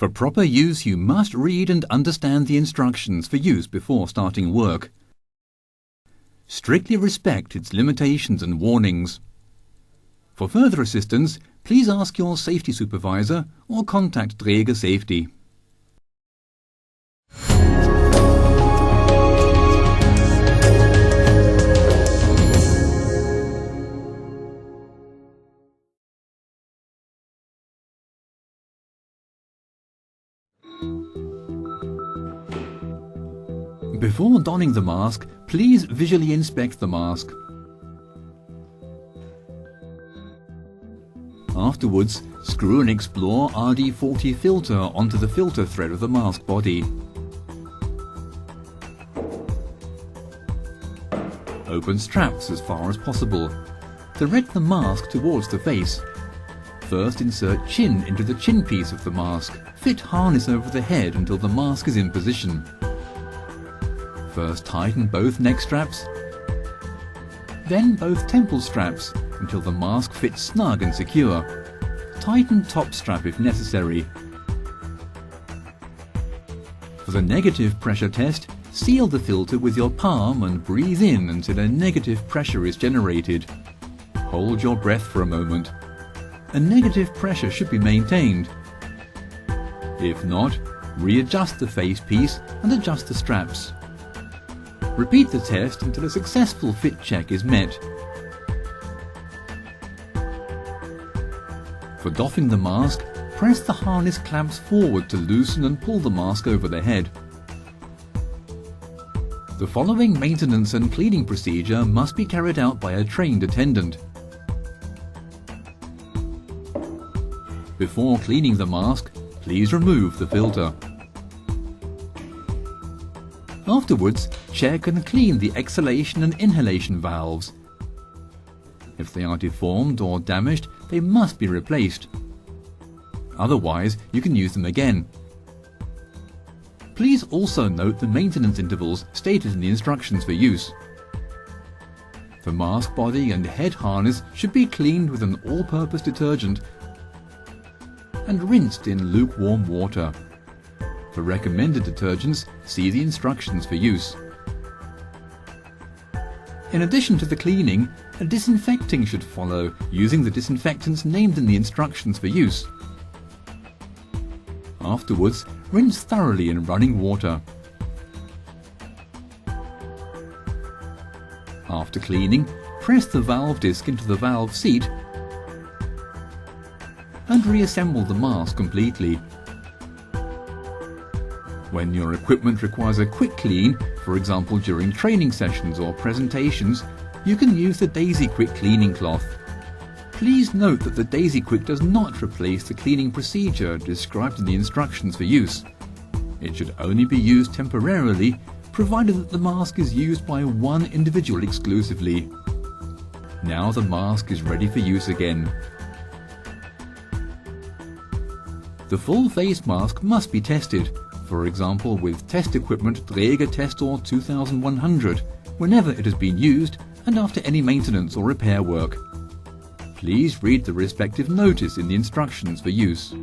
For proper use, you must read and understand the instructions for use before starting work. Strictly respect its limitations and warnings. For further assistance, please ask your safety supervisor or contact Draeger Safety. Before donning the mask, please visually inspect the mask. Afterwards, screw an X-plore RD40 filter onto the filter thread of the mask body. Open straps as far as possible. Direct the mask towards the face. First insert chin into the chin piece of the mask. Fit harness over the head until the mask is in position. First tighten both neck straps, then both temple straps until the mask fits snug and secure. Tighten top strap if necessary. For the negative pressure test, seal the filter with your palm and breathe in until a negative pressure is generated. Hold your breath for a moment. A negative pressure should be maintained. If not, readjust the face piece and adjust the straps. Repeat the test until a successful fit check is met. For doffing the mask, press the harness clamps forward to loosen and pull the mask over the head. The following maintenance and cleaning procedure must be carried out by a trained attendant. Before cleaning the mask, please remove the filter. Afterwards, check and clean the exhalation and inhalation valves. If they are deformed or damaged, they must be replaced. Otherwise, you can use them again. Please also note the maintenance intervals stated in the instructions for use. The mask body and head harness should be cleaned with an all-purpose detergent and rinsed in lukewarm water. For recommended detergents, see the instructions for use. In addition to the cleaning, a disinfecting should follow using the disinfectants named in the instructions for use. Afterwards, rinse thoroughly in running water. After cleaning, press the valve disc into the valve seat and reassemble the mask completely. When your equipment requires a quick clean, for example during training sessions or presentations, you can use the Daisy Quick cleaning cloth. Please note that the Daisy Quick does not replace the cleaning procedure described in the instructions for use. It should only be used temporarily, provided that the mask is used by one individual exclusively. Now the mask is ready for use again. The full face mask must be tested, for example with test equipment Draeger Testor 2100, whenever it has been used and after any maintenance or repair work. Please read the respective notice in the instructions for use.